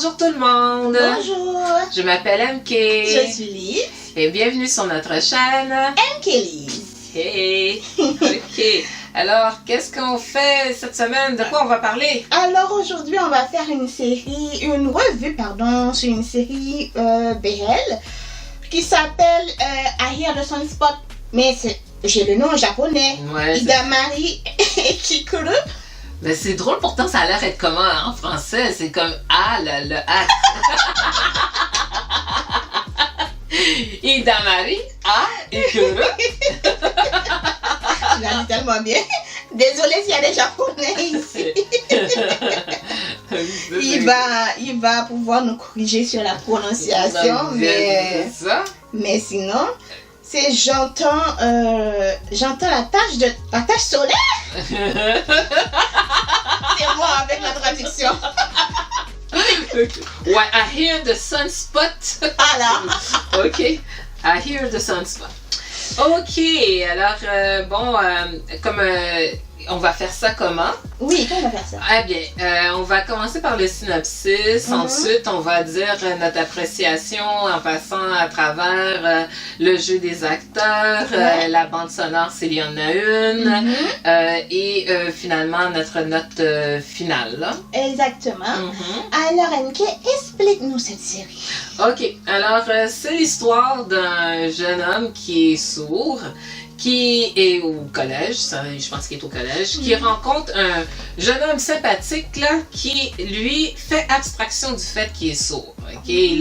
Bonjour tout le monde! Bonjour! Je m'appelle MK. Je suis Lise. Et bienvenue sur notre chaîne MK Lise. Hey! Ok. Alors, qu'est-ce qu'on fait cette semaine? De quoi on va parler? Alors aujourd'hui, on va faire une revue sur une série BL qui s'appelle I Hear the Sunspot. Mais j'ai le nom en japonais. Ouais, Hidamari Kikuru. mais c'est drôle, pourtant ça a l'air d'être comment en français? C'est comme le A. Hidamari Ikuru. Je l'ai dit tellement bien. Désolée s'il y a des japonais ici. il va pouvoir nous corriger sur la prononciation. Mais sinon, c'est j'entends la tache solaire. C'est moi avec la traduction. Ouais, I hear the sunspot. Voilà. Ok, I hear the sunspot. Ok, alors on va faire ça comment? Oui, comment on va faire ça? Eh bien, on va commencer par le synopsis. Ensuite, on va dire notre appréciation en passant à travers le jeu des acteurs, la bande sonore s'il y en a une, et finalement notre note finale. Là. Exactement. Alors, MK, explique-nous cette série. Ok, alors c'est l'histoire d'un jeune homme qui est sourd, qui est au collège, je pense qu'il est au collège, qui rencontre un jeune homme sympathique là, qui lui fait abstraction du fait qu'il est sourd. Okay?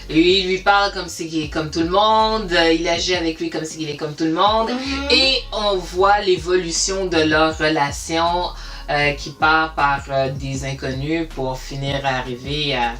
Il lui parle comme s'il est comme tout le monde, il agit avec lui comme s'il est comme tout le monde, et on voit l'évolution de leur relation qui part par des inconnus pour finir à arriver à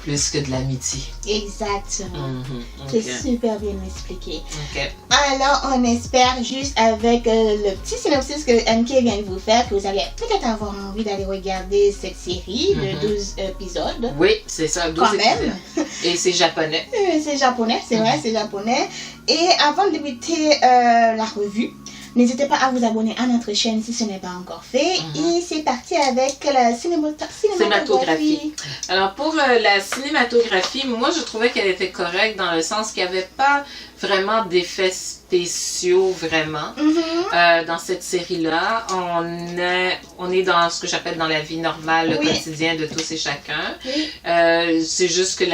plus que de l'amitié. Exactement. Okay. C'est super bien expliqué. Okay. Alors, on espère juste avec le petit synopsis que MK vient de vous faire que vous allez peut-être avoir envie d'aller regarder cette série de 12 épisodes. Oui, c'est ça, 12 épisodes. Même. Et c'est japonais. C'est japonais, c'est vrai, c'est japonais. Et avant de débuter la revue, n'hésitez pas à vous abonner à notre chaîne si ce n'est pas encore fait. Et c'est parti avec la cinématographie. Alors pour la cinématographie, moi je trouvais qu'elle était correcte dans le sens qu'il n'y avait pas vraiment d'effets spéciaux vraiment dans cette série-là. On est dans ce que j'appelle dans la vie normale, le quotidien de tous et chacun. C'est juste que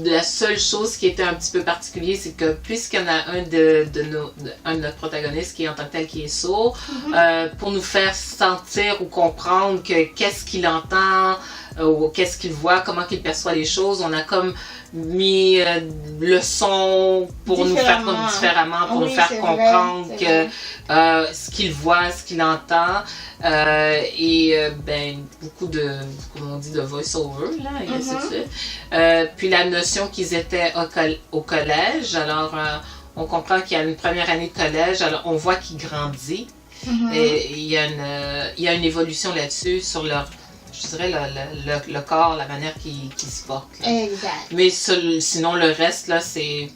la seule chose qui était un petit peu particulier, c'est que puisqu'il y en a un de notre protagoniste qui est en tant que tel qui est sourd, pour nous faire sentir ou comprendre que qu'est-ce qu'il entend, ou qu'est-ce qu'il voit, comment qu'il perçoit les choses, on a comme mis le son pour nous faire comme différemment, pour nous faire comprendre que ce qu'il voit, ce qu'il entend, beaucoup de, comme on dit, de voice-over, là, et ainsi de suite. Puis la notion qu'ils étaient au collège, alors on comprend qu'il y a une première année de collège, alors on voit qu'il grandit, et il y a une évolution là-dessus sur leur, je dirais, le corps, la manière qu'il se porte. Exact. Mais sinon, le reste, là, c'est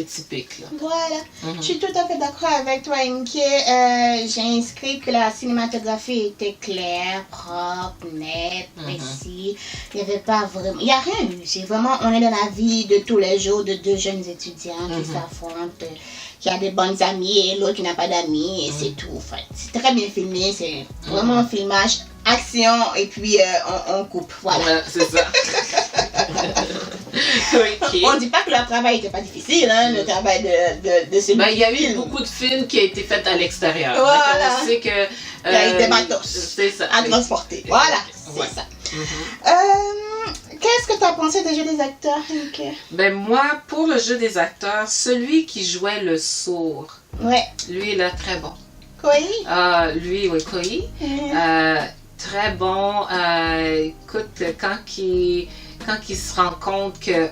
typique. Là. Voilà. Je suis tout à fait d'accord avec toi, MK. J'ai inscrit que la cinématographie était claire, propre, nette, précis. Il n'y avait pas vraiment... Il n'y a rien eu. C'est vraiment... On est dans la vie de tous les jours de deux jeunes étudiants qui s'affrontent. Qui a des bonnes amies et l'autre qui n'a pas d'amis. Et c'est tout. Enfin, c'est très bien filmé. C'est vraiment un filmage action et puis on coupe. Voilà. C'est ça. Okay. On ne dit pas que leur travail n'était pas difficile, hein, le travail de ce il y a eu beaucoup de films qui ont été faits à l'extérieur. Voilà. On sait que... il y a eu des matos à transporter. Voilà, c'est ça. Qu'est-ce que tu as pensé du jeu des acteurs, MK? Ben moi, pour le jeu des acteurs, celui qui jouait le sourd, lui, là, très bon. Koi? Lui, oui, Koi. Très bon. Écoute, quand il se rend compte que,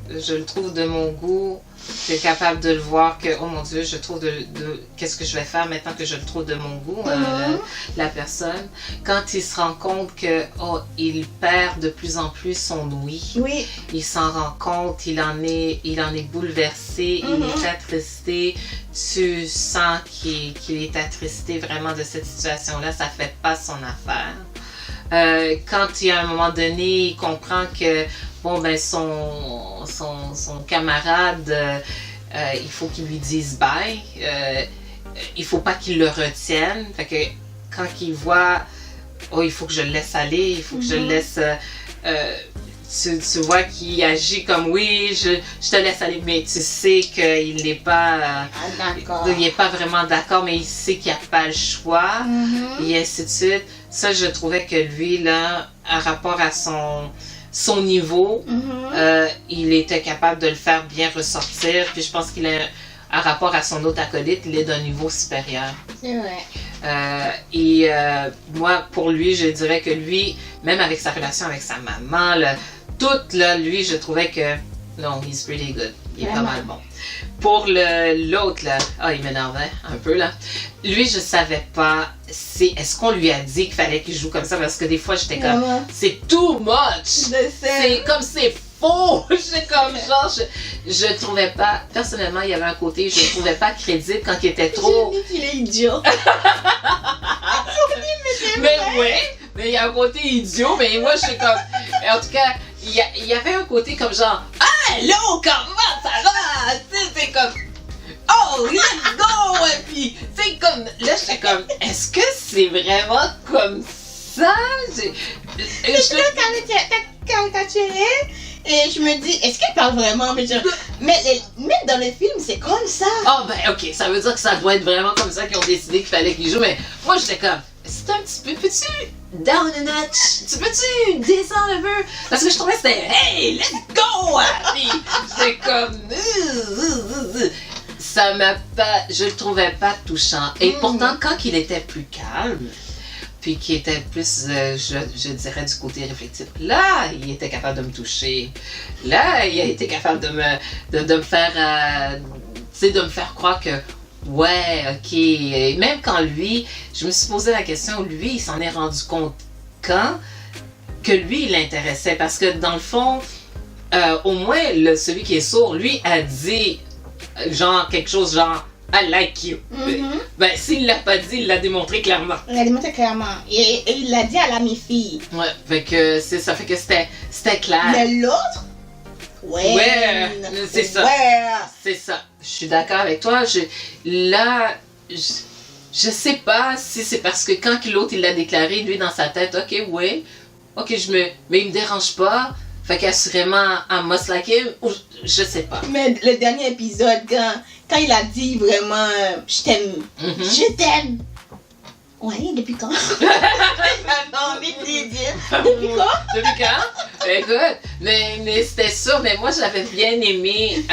je le trouve de mon goût, je suis capable de le voir que, oh mon Dieu, je trouve qu'est-ce que je vais faire maintenant que je le trouve de mon goût, la personne. Quand il se rend compte que, il perd de plus en plus son ouïe. Oui. Il s'en rend compte, il en est bouleversé, il est attristé. Tu sens qu'il est attristé vraiment de cette situation-là, ça fait pas son affaire. quand il y a un moment donné, il comprend que bon ben son camarade, il faut qu'il lui dise bye. Il faut pas qu'il le retienne. Fait que quand il voit, oh, il faut que je le laisse aller, il faut que je le laisse. Tu vois qu'il agit comme oui, je te laisse aller, mais tu sais qu'il n'est pas. Il n'est pas vraiment d'accord, mais il sait qu'il n'y a pas le choix, et ainsi de suite. Ça, je trouvais que lui, là, en rapport à son niveau, il était capable de le faire bien ressortir. Puis je pense qu'il est, en rapport à son autre acolyte, il est d'un niveau supérieur. C'est vrai. Moi, pour lui, je dirais que lui, même avec sa relation avec sa maman, là, tout, là, lui, je trouvais que non, he's pretty good. Il est pas mal bon. Pour l'autre, là, il m'énervait un peu, là. Lui, je savais pas est-ce qu'on lui a dit qu'il fallait qu'il joue comme ça, parce que des fois, j'étais comme, c'est too much! C'est comme, c'est faux! J'étais comme, genre, je trouvais pas, personnellement, il y avait un côté, je trouvais pas crédible quand il était trop... J'ai dit qu'il est idiot. Mais ouais, mais il y a un côté idiot, mais moi, je suis comme, en tout cas, il y avait un côté comme genre, hello, comment ça va? C'est comme, oh, let's go! Et puis, c'est comme, là, j'étais comme, est-ce que c'est vraiment comme ça? C'est caricaturé. Et je me dis, est-ce qu'elle parle vraiment? Mais dans le film, c'est comme ça. Oh, ben, ok, ça veut dire que ça doit être vraiment comme ça qu'ils ont décidé qu'il fallait qu'il joue, mais moi, j'étais comme, c'est un petit peu, peux-tu down a notch? Peux-tu descendre un peu? Parce que je trouvais que c'était, hey, let's go! Puis, j'étais comme, ça m'a pas, je le trouvais pas touchant. Et pourtant, quand il était plus calme, puis qui était plus, je dirais, du côté réflectif. Là, il était capable de me toucher. Là, il a été capable de me faire, tu sais, de me faire croire que, ouais, ok. Et même quand lui, je me suis posé la question, lui, il s'en est rendu compte quand que lui, il l'intéressait. Parce que dans le fond, au moins, celui qui est sourd, lui, a dit, genre, quelque chose genre, I like you. Ben, s'il l'a pas dit, il l'a démontré clairement. Il l'a démontré clairement. Et il l'a dit à la mi-fille. Ouais, fait que c'est ça. Fait que c'était clair. Mais l'autre? Ouais, c'est ça. Ouais. C'est ça. Je suis d'accord avec toi. Je sais pas si c'est parce que quand l'autre, il l'a déclaré, lui, dans sa tête, ok, ouais, ok, mais il me dérange pas. Fait qu'assurément, I must like him, ou je sais pas. Mais le dernier épisode, quand il a dit vraiment, je t'aime, je t'aime. Ouais, depuis quand? Non, depuis quand? Depuis quand? Écoute, mais c'était ça. Mais moi, j'avais bien aimé,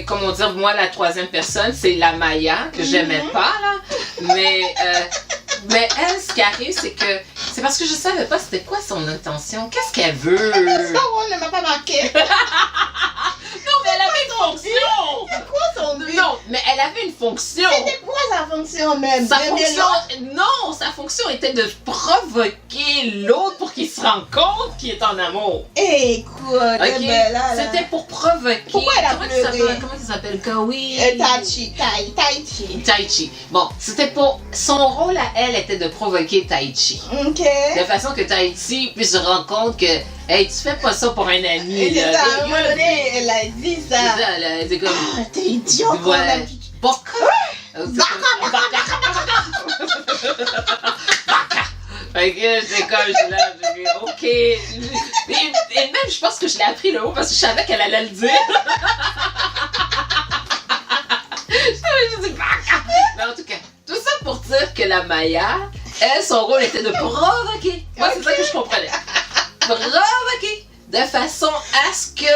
comment dire, moi, la troisième personne, c'est la Maya, que j'aimais pas, là. Mais elle, ce qui arrive, c'est parce que je savais pas c'était quoi son intention. Qu'est-ce qu'elle veut? Ça, on ne m'a pas marqué. Non, mais elle avait une fonction! C'est quoi son but? Non, mais elle avait une fonction! C'était quoi sa fonction même? Sa fonction était de provoquer l'autre pour qu'il se rende compte qu'il est en amour. Écoute, c'était pour provoquer. Pourquoi elle a pleuré? Comment il s'appelle? Kawi? Tai Chi. Bon, c'était pour... Son rôle à elle était de provoquer Tai Chi. OK. De façon que Tai Chi puisse se rendre compte que hey, tu fais pas ça pour un ami. Là. Ça, à un moment donné, elle a dit ça. C'est comme... t'es idiot. Ouais. Fait que c'est comme je l'ai ok. Et même je pense que je l'ai appris le mot parce que je savais qu'elle allait le dire. Mais en tout cas, tout ça pour dire que la Maya, elle, son rôle était de provoquer. Moi, c'est ça que je comprenais. Provoquer de façon à ce que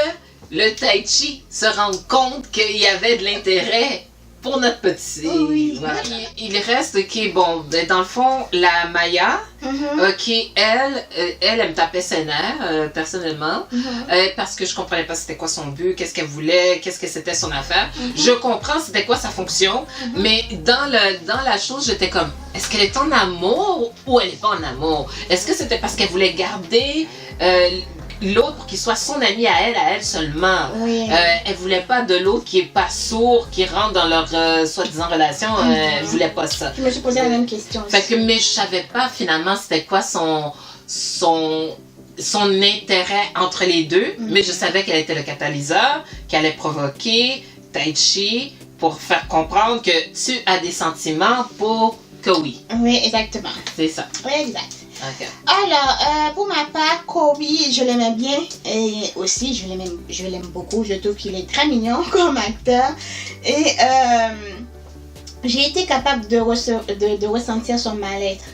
le Tai Chi se rende compte qu'il y avait de l'intérêt pour notre petit. Oui. Voilà. Il reste, ok, bon, dans le fond, la Maya, ok, elle me tapait ses nerfs, personnellement, parce que je comprenais pas c'était quoi son but, qu'est-ce qu'elle voulait, qu'est-ce que c'était son affaire. Je comprends c'était quoi sa fonction, mais dans la chose, j'étais comme, est-ce qu'elle est en amour ou elle est pas en amour? Est-ce que c'était parce qu'elle voulait garder l'autre pour qu'il soit son ami à elle seulement. Oui. Elle voulait pas de l'autre qui est pas sourd, qui rentre dans leur soi-disant relation. Elle voulait pas ça. Je me suis posé la même question. Fait que, mais je savais pas finalement c'était quoi son son intérêt entre les deux, mais je savais qu'elle était le catalyseur, qu'elle allait provoquer Taichi pour faire comprendre que tu as des sentiments pour Koei. Oui, exactement. C'est ça. Oui, exact. Okay. Alors, pour ma part, Koei, je l'aimais bien et aussi je l'aime beaucoup. Je trouve qu'il est très mignon comme acteur et j'ai été capable de ressentir son mal-être.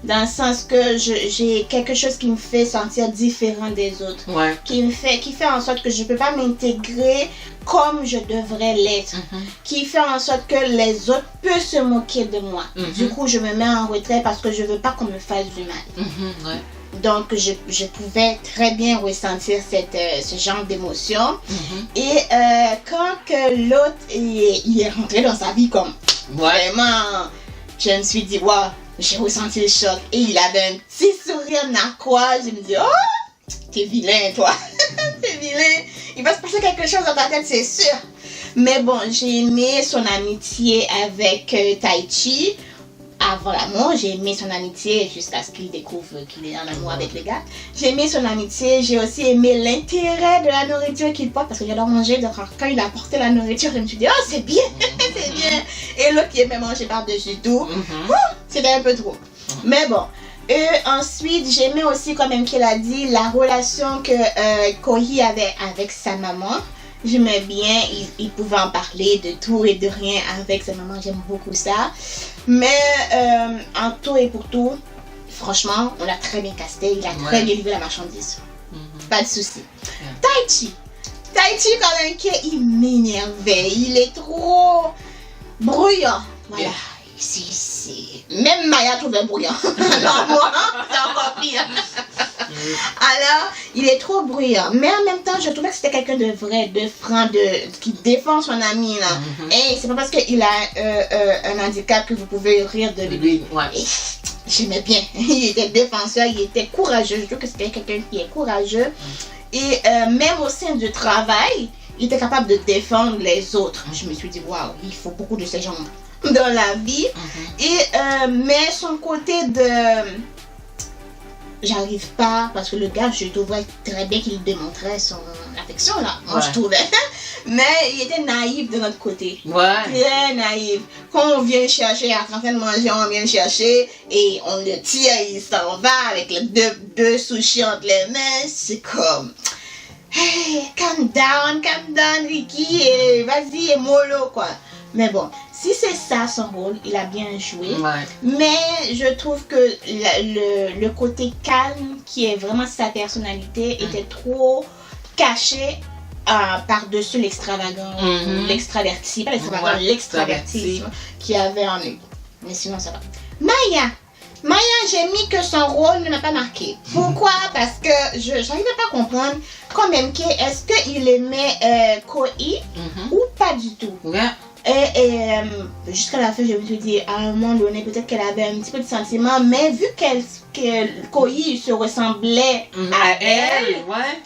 Dans le sens que j'ai quelque chose qui me fait sentir différent des autres. Ouais. Qui fait en sorte que je ne peux pas m'intégrer comme je devrais l'être. Qui fait en sorte que les autres peuvent se moquer de moi. Du coup, je me mets en retrait parce que je ne veux pas qu'on me fasse du mal. Ouais. Donc, je pouvais très bien ressentir ce genre d'émotion. Et quand que l'autre il est rentré dans sa vie comme vraiment, je me suis dit, waouh, j'ai ressenti le choc. Et il avait un petit sourire narquois. Je me dis, oh, t'es vilain, toi. T'es vilain. Il va se passer quelque chose dans ta tête, c'est sûr. Mais bon, j'ai aimé son amitié avec Taichi. Avant l'amour, j'ai aimé son amitié jusqu'à ce qu'il découvre qu'il est en amour avec les gars. J'ai aimé son amitié, j'ai aussi aimé l'intérêt de la nourriture qu'il porte parce que j'adore manger. Donc quand il a porté la nourriture, je me suis dit, oh c'est bien, c'est bien. Et l'autre qui aimait manger par-dessus tout, c'était un peu trop. Mais bon. Et ensuite, j'aimais aussi, comme qu'il a dit, la relation que Koei avait avec sa maman. J'aimais bien, il pouvait en parler de tout et de rien avec sa maman, j'aime beaucoup ça. Mais en tout et pour tout, franchement, on l'a très bien casté, il a très bien livré la marchandise. Pas de souci. Taichi, quand même, il m'énervait, il est trop bruyant. Voilà. Même Maya trouvait bruyant. Alors moi, c'est encore pire. Alors, il est trop bruyant. Mais en même temps, je trouvais que c'était quelqu'un de vrai, de franc, qui défend son ami. Là. Et c'est pas parce qu'il a un handicap que vous pouvez rire de lui. J'aimais bien. Il était défenseur, il était courageux. Je trouve que c'était quelqu'un qui est courageux. Et même au sein du travail, il était capable de défendre les autres. Je me suis dit, waouh, il faut beaucoup de ces gens dans la vie. Et mais son côté de j'arrive pas parce que le gars, je trouvais très bien qu'il démontrait son affection là, moi je trouvais, mais il était naïf de notre côté, très naïf. Quand on vient chercher, à la fin de manger, on vient chercher et on le tire, il s'en va avec les deux sushis entre les mains, c'est comme hey, calm down Ricky, et vas-y, et mollo quoi. Mais bon, si c'est ça son rôle, il a bien joué. Mais je trouve que le côté calme, qui est vraiment sa personnalité, était trop caché par-dessus l'extravagant, l'extraverti, pas l'extravagant, l'extravertisme qu'il y avait en lui. Mais sinon, ça va. Maya, j'ai mis que son rôle ne m'a pas marqué. Pourquoi? Parce que je n'arrivais pas à comprendre quand même est-ce qu'il aimait Koei ou pas du tout. Et jusqu'à la fin, je me suis dit, à un moment donné, peut-être qu'elle avait un petit peu de sentiment, mais vu que Koei se ressemblait à elle,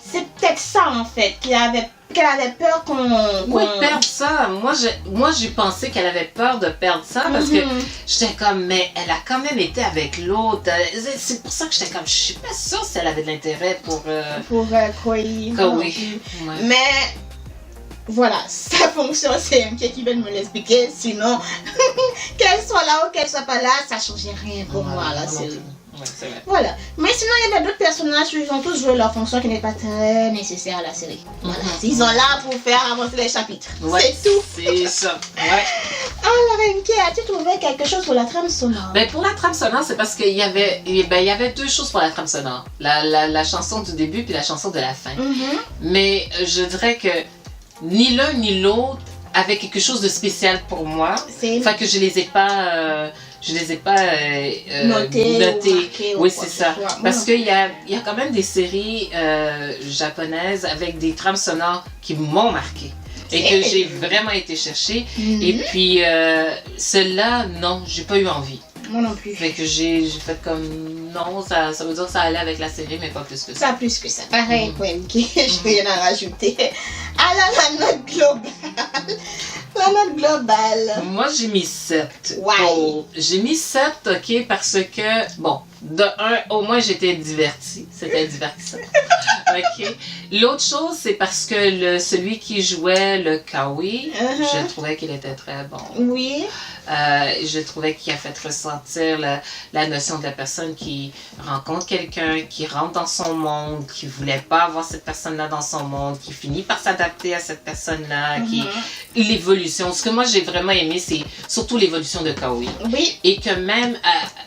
c'est peut-être ça en fait, qu'elle avait peur qu'on perde ça. Moi, j'ai pensé qu'elle avait peur de perdre ça parce que j'étais comme, mais elle a quand même été avec l'autre. C'est pour ça que j'étais comme, je suis pas sûre si elle avait de l'intérêt pour Koei. Mais voilà, sa fonction, c'est MK qui veut me l'expliquer. Sinon, qu'elle soit là ou qu'elle soit pas là, ça ne changeait rien pour moi la série. Voilà. Mais sinon, il y avait d'autres personnages qui ont tous joué leur fonction qui n'est pas très nécessaire à la série. Voilà. Ils sont là pour faire avancer les chapitres. C'est tout. C'est ça. Alors, MK, as-tu trouvé quelque chose pour la trame sonore? Pour la trame sonore, c'est parce qu'il y avait deux choses pour la trame sonore. La chanson du début puis la chanson de la fin. Mais je dirais que ni l'un ni l'autre avait quelque chose de spécial pour moi. Enfin que je les ai pas notés. Oui, c'est ça. Parce qu'il y a quand même des séries japonaises avec des trames sonores qui m'ont marqué et que j'ai vraiment été chercher. Et puis celle-là, non, j'ai pas eu envie. Moi non plus. Fait que j'ai fait comme non, ça veut dire que ça allait avec la série, mais pas plus que ça. Pas plus que ça. Pareil pour MK, je vais rien en rajouter. Alors la note globale. toi, notre global? Moi, j'ai mis 7. Ouais. J'ai mis 7, ok, parce que, bon, de un, au moins, j'étais divertie. C'était divertissant. Ok. L'autre chose, c'est parce que celui qui jouait le Kawi, je trouvais qu'il était très bon. Oui. Je trouvais qu'il a fait ressentir la notion de la personne qui rencontre quelqu'un, qui rentre dans son monde, qui voulait pas avoir cette personne-là dans son monde, qui finit par s'adapter à cette personne-là, l'évolution. Ce que moi j'ai vraiment aimé, c'est surtout l'évolution de Kawi. Oui. Et que même,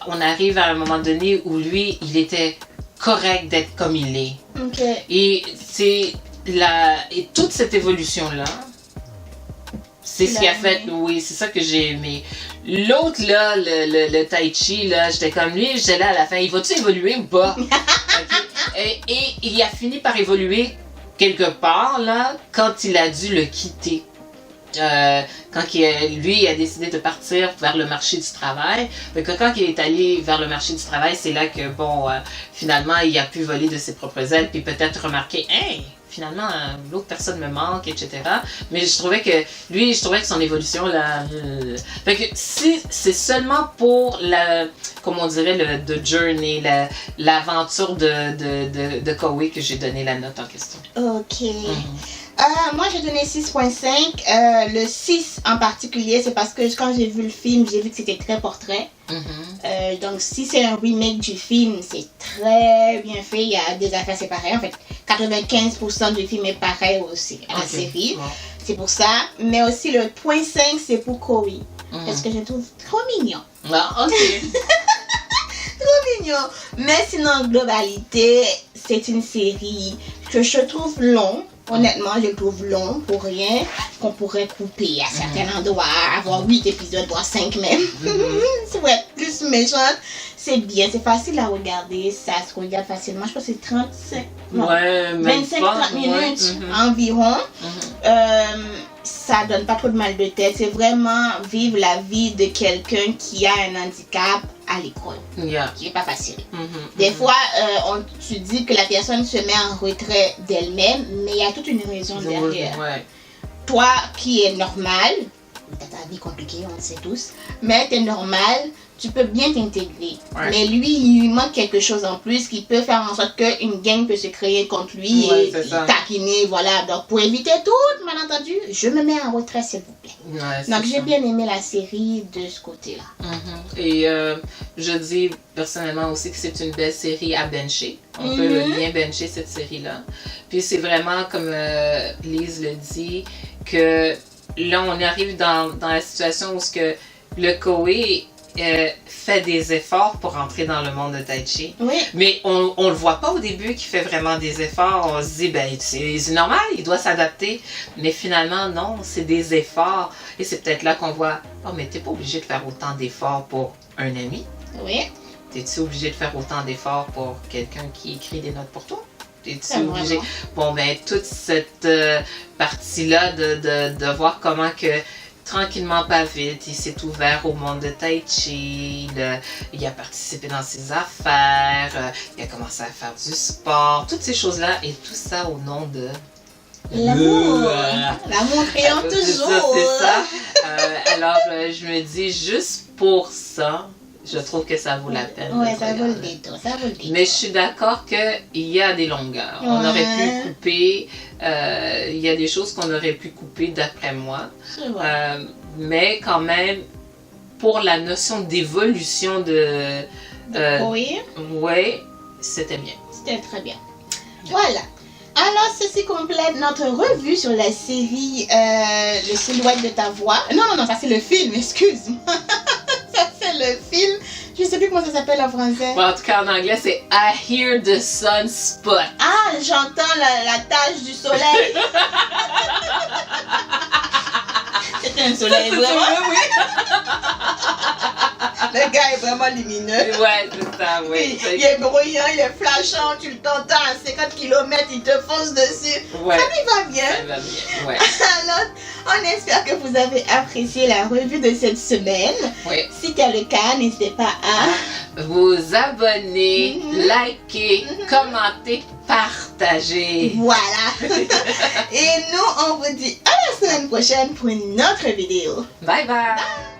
on arrive à un moment donné où lui, il était correct d'être comme il est. Ok. Et toute cette évolution-là, c'est ce qui a fait, oui, c'est ça que j'ai aimé. L'autre, là, le Tai Chi, là, j'étais comme lui, j'étais là à la fin, il va-tu évoluer ou pas? Okay. Et il a fini par évoluer quelque part, là, quand il a dû le quitter. Quand lui a décidé de partir vers le marché du travail. Donc, quand il est allé vers le marché du travail, c'est là que, bon, finalement, il a pu voler de ses propres ailes, puis peut-être remarquer, hey, finalement, l'autre personne me manque, etc. Mais je trouvais que son évolution, là... Fait que si c'est seulement pour comme on dirait, the journey, l'aventure de Kawi que j'ai donné la note en question. Ok. Moi, j'ai donné 6.5. Le 6 en particulier, c'est parce que quand j'ai vu le film, j'ai vu que c'était très portrait. Donc, si c'est un remake du film, c'est très bien fait. Il y a des affaires séparées. En fait, 95% du film est pareil aussi à la série. Wow. C'est pour ça. Mais aussi, le point 5, c'est pour Kawi. Parce que je le trouve trop mignon. Ah, ok. Trop mignon. Mais sinon, en globalité, c'est une série que je trouve longue. Honnêtement, je le trouve long pour rien, qu'on pourrait couper à certains endroits, avoir 8 épisodes, voire 5 même. C'est vrai, plus méchante. C'est bien, c'est facile à regarder, ça se regarde facilement. Je pense que c'est 35, non, 25-30 minutes environ. Ça donne pas trop de mal de tête. C'est vraiment vivre la vie de quelqu'un qui a un handicap à l'école. Qui n'est pas facile. Des fois, tu dis que la personne se met en retrait d'elle-même, mais il y a toute une raison derrière. Toi qui es normal, tu as ta vie compliquée, on le sait tous, mais tu es normal, tu peux bien t'intégrer. Mais lui, il lui manque quelque chose en plus qui peut faire en sorte qu'une gang peut se créer contre lui et taquiner. Voilà. Donc, pour éviter tout malentendu, je me mets en retrait, s'il vous plaît. Donc, j'ai bien aimé la série de ce côté-là. Et je dis personnellement aussi que c'est une belle série à bencher. On peut bien bencher cette série-là. Puis, c'est vraiment, comme Lise le dit, que là, on arrive dans la situation où le Kawi fait des efforts pour entrer dans le monde de Tai Chi. Mais on le voit pas au début qu'il fait vraiment des efforts. On se dit, ben, c'est normal, il doit s'adapter. Mais finalement, non, c'est des efforts. Et c'est peut-être là qu'on voit, oh, mais t'es pas obligé de faire autant d'efforts pour un ami. T'es-tu obligé de faire autant d'efforts pour quelqu'un qui écrit des notes pour toi? Es-tu obligé? Bon, ben, toute cette partie-là de voir comment que tranquillement, pas vite, il s'est ouvert au monde de Tai Chi, il a participé dans ses affaires, il a commencé à faire du sport, toutes ces choses-là, et tout ça au nom de... L'amour! L'amour créant toujours! C'est ça. Alors, je me dis, juste pour ça, je trouve que ça vaut la peine. Ça vaut le détour, ça vaut le détour. Mais je suis d'accord qu'il y a des longueurs. On aurait pu couper, il y a des choses qu'on aurait pu couper d'après moi. Mais quand même, pour la notion d'évolution de... oui, c'était bien. C'était très bien. Voilà. Alors, ceci complète notre revue sur la série Le Silhouette de ta voix. Non, ça c'est le film, excuse-moi. Ça c'est le film. Je sais plus comment ça s'appelle en français. En tout cas, en anglais, c'est I Hear the Sun Spot. Ah, j'entends la tache du soleil. C'était un soleil, vraiment? Oui. Le gars est vraiment lumineux. Ouais, c'est ça, oui. Il est bruyant, il est flashant, tu t'entends à 50 km, il te fonce dessus. Ouais. Ça lui va bien. Ça va bien, ouais. Alors, on espère que vous avez apprécié la revue de cette semaine. Oui. Si c'est le cas, n'hésitez pas à vous abonner, liker, commenter, partager. Voilà. Et nous, on vous dit à la semaine prochaine pour une autre vidéo. Bye bye.